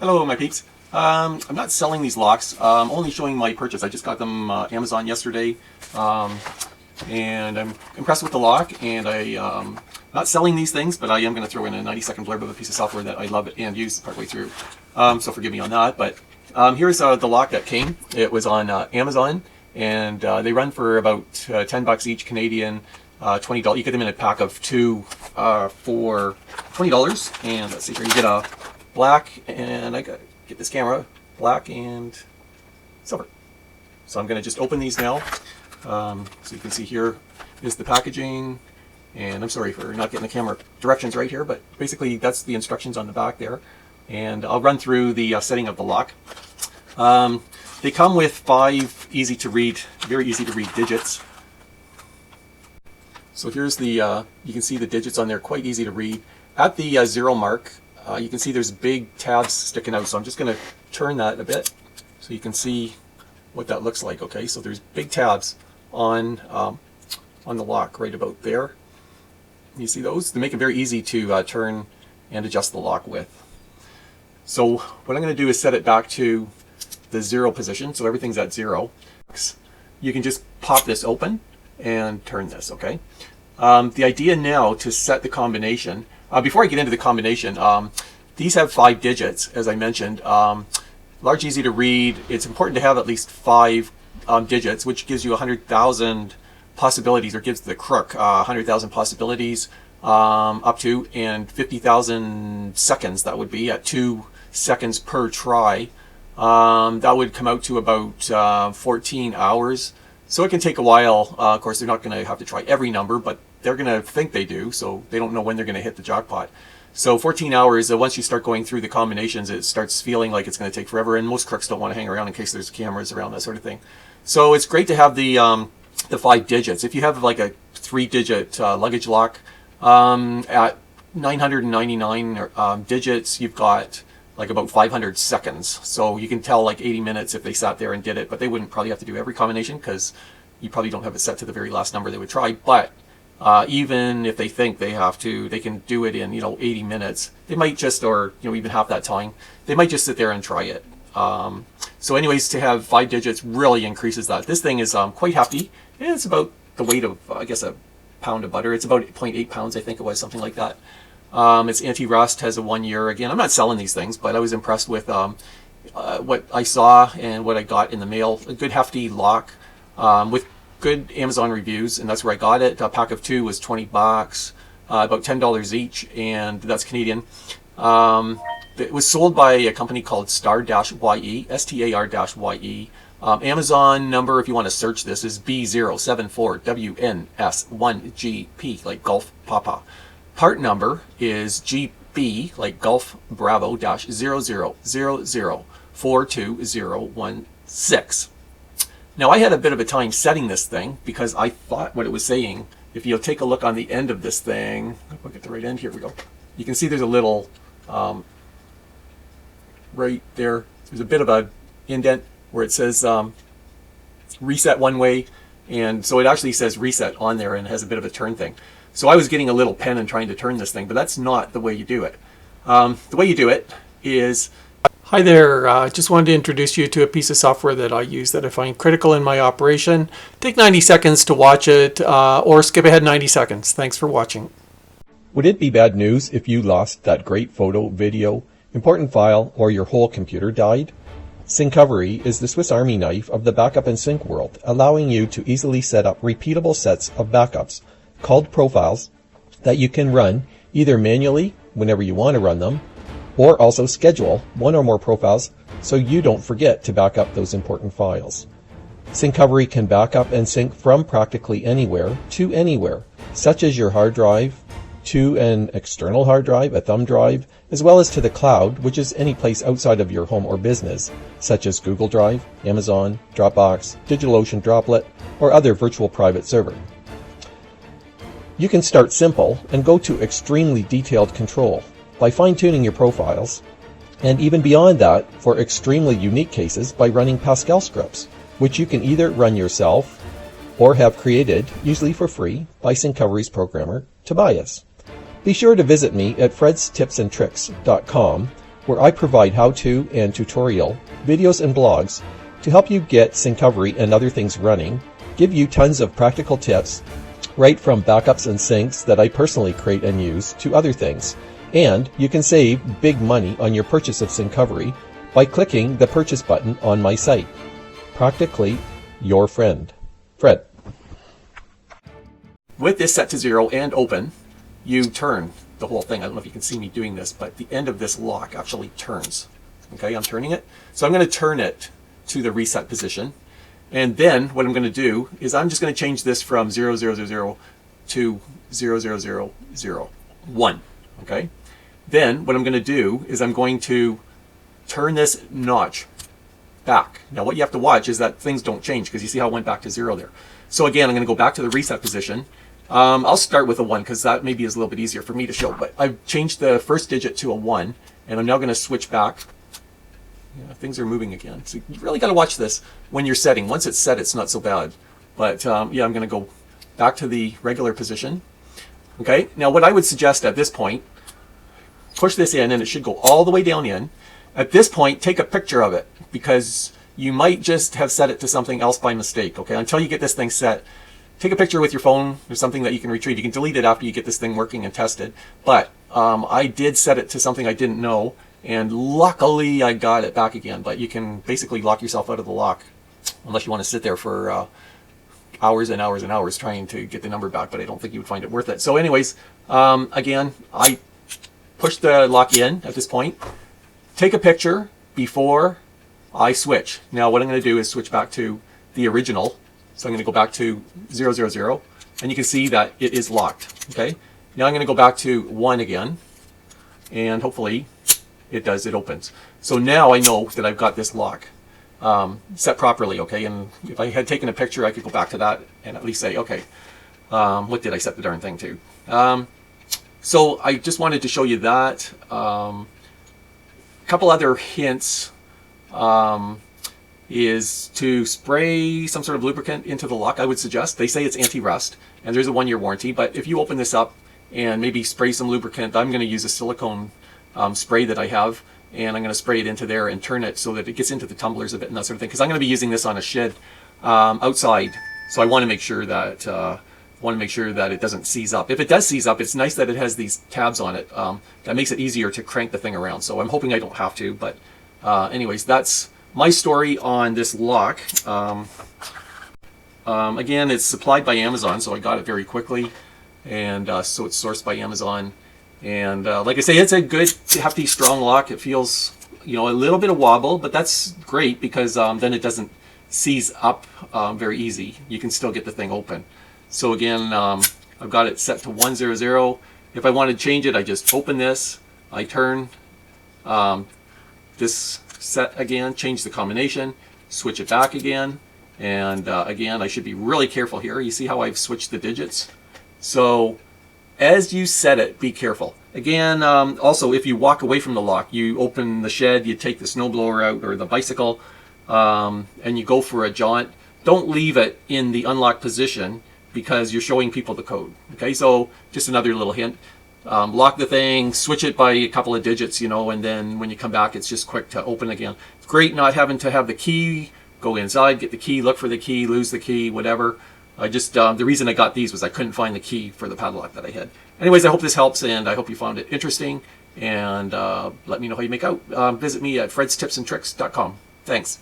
Hello, my peeps. I'm not selling these locks. I'm only showing my purchase. I just got them Amazon yesterday, and I'm impressed with the lock. And I'm not selling these things, but I am going to throw in a 90-second blurb of a piece of software that I love and use partway through. So forgive me on that. But here's the lock that came. It was on Amazon, and they run for about $10 each Canadian. $20. You get them in a pack of two for $20. And let's see here. You get a black, and I got get this camera, black and silver. So I'm going to just open these now. So you can see here is the packaging, and I'm sorry for not getting the camera directions right here, but basically that's the instructions on the back there. And I'll run through the setting of the lock. They come with 5 easy to read, very easy to read digits. So here's the, you can see the digits on there, quite easy to read. At the 0 mark, you can see there's big tabs sticking out, so I'm just going to turn that a bit so you can see what that looks like. Okay, so there's big tabs on the lock right about there. You see those? They make it very easy to turn and adjust the lock with. So what I'm going to do is set it back to the 0 position, so everything's at 0. You can just pop this open and turn this. Okay. The idea now to set the combination. Before I get into the combination, these have 5 digits, as I mentioned. Large, easy to read. It's important to have at least 5 digits, which gives you 100,000 possibilities, or gives the crook 100,000 possibilities up to, and 50,000 seconds. That would be at 2 seconds per try. That would come out to about 14 hours. So it can take a while. Of course, they're not going to have to try every number, but they're going to think they do, so they don't know when they're going to hit the jackpot. So 14 hours, once you start going through the combinations, it starts feeling like it's going to take forever, and most crooks don't want to hang around in case there's cameras around, that sort of thing. So it's great to have the 5 digits. If you have like a 3-digit luggage lock, at 999 digits, you've got like about 500 seconds. So you can tell like 80 minutes if they sat there and did it, but they wouldn't probably have to do every combination because you probably don't have it set to the very last number they would try. But even if they think they have to, they can do it in 80 minutes. They might just, or even half that time, they might just sit there and try it. So anyways, to have 5 digits really increases that. This thing is quite hefty. It's about the weight of, I guess, a pound of butter. It's about 0.8 pounds, I think it was, something like that. It's anti-rust, has a 1 year. Again, I'm not selling these things, but I was impressed with what I saw and what I got in the mail. A good hefty lock with good Amazon reviews, and that's where I got it. A pack of 2 was $20, about $10 each, and that's Canadian. It was sold by a company called Star-YE, STAR-YE. Amazon number, if you want to search this, is B074WNS1GP, like Golf Papa. Part number is GB, like Golf Bravo -00004216. Now, I had a bit of a time setting this thing because I thought what it was saying, if you'll take a look on the end of this thing, look at the right end, here we go. You can see there's a little, right there, there's a bit of a indent where it says reset one way, and so it actually says reset on there and has a bit of a turn thing. So I was getting a little pen and trying to turn this thing, but that's not the way you do it. The way you do it is... Hi there, just wanted to introduce you to a piece of software that I use that I find critical in my operation. Take 90 seconds to watch it, or skip ahead 90 seconds. Thanks for watching. Would it be bad news if you lost that great photo, video, important file, or your whole computer died? Syncovery is the Swiss Army knife of the backup and sync world, allowing you to easily set up repeatable sets of backups, called profiles, that you can run either manually whenever you want to run them, or also schedule 1 or more profiles so you don't forget to back up those important files. Syncovery can back up and sync from practically anywhere to anywhere, such as your hard drive, to an external hard drive, a thumb drive, as well as to the cloud, which is any place outside of your home or business, such as Google Drive, Amazon, Dropbox, DigitalOcean Droplet, or other virtual private server. You can start simple and go to extremely detailed control by fine-tuning your profiles, and even beyond that for extremely unique cases by running Pascal scripts, which you can either run yourself or have created, usually for free, by Syncovery's programmer, Tobias. Be sure to visit me at fredstipsandtricks.com, where I provide how-to and tutorial videos and blogs to help you get Syncovery and other things running, give you tons of practical tips, right from backups and syncs that I personally create and use to other things. And you can save big money on your purchase of Syncovery by clicking the purchase button on my site. Practically your friend, Fred. With this set to 0 and open, you turn the whole thing. I don't know if you can see me doing this, but the end of this lock actually turns. Okay, I'm turning it. So I'm going to turn it to the reset position. And then what I'm going to do is I'm just going to change this from 0000 to 0001. Okay. Then what I'm going to do is I'm going to turn this notch back. Now what you have to watch is that things don't change, because you see how it went back to 0 there. So again, I'm going to go back to the reset position. I'll start with a 1 because that maybe is a little bit easier for me to show. But I've changed the first digit to a 1, and I'm now going to switch back. Yeah, things are moving again. So you really got to watch this when you're setting. Once it's set, it's not so bad. But yeah, I'm going to go back to the regular position. Okay, now what I would suggest at this point, push this in and it should go all the way down in. At this point, take a picture of it, because you might just have set it to something else by mistake. Okay, until you get this thing set, take a picture with your phone or something that you can retrieve. You can delete it after you get this thing working and tested. But I did set it to something I didn't know, and luckily I got it back again. But you can basically lock yourself out of the lock unless you want to sit there for hours and hours and hours trying to get the number back, but I don't think you would find it worth it. So anyways, again, I push the lock in at this point. Take a picture before I switch. Now what I'm going to do is switch back to the original. So I'm going to go back to 000, and you can see that it is locked. Okay. Now I'm going to go back to 1 again, and hopefully it does, it opens. So now I know that I've got this lock set properly. Okay. And if I had taken a picture, I could go back to that and at least say, okay, what did I set the darn thing to? So I just wanted to show you that. Couple other hints is to spray some sort of lubricant into the lock. I would suggest. They say it's anti-rust, and there's a 1-year warranty. But if you open this up and maybe spray some lubricant, I'm going to use a silicone spray that I have, and I'm going to spray it into there and turn it so that it gets into the tumblers of it and that sort of thing. Because I'm going to be using this on a shed outside, so I want to make sure that it doesn't seize up. If it does seize up, it's nice that it has these tabs on it. That makes it easier to crank the thing around. So I'm hoping I don't have to. But anyways, that's my story on this lock. Again, it's supplied by Amazon, so I got it very quickly. And so it's sourced by Amazon. And like I say, it's a good, hefty, strong lock. It feels, a little bit of wobble, but that's great because then it doesn't seize up very easy. You can still get the thing open. So again, I've got it set to 100. If I want to change it, I just open this, I turn this set again, change the combination, switch it back again, and again, I should be really careful here. You see how I've switched the digits? So as you set it, be careful. Again, also if you walk away from the lock, you open the shed, you take the snowblower out or the bicycle, and you go for a jaunt, don't leave it in the unlocked position, because you're showing people the code. Okay, so just another little hint. Lock the thing, switch it by a couple of digits, and then when you come back, it's just quick to open again. It's great not having to have the key, go inside, get the key, look for the key, lose the key, whatever. I just, the reason I got these was I couldn't find the key for the padlock that I had. Anyways, I hope this helps, and I hope you found it interesting, and let me know how you make out. Visit me at fredstipsandtricks.com. Thanks.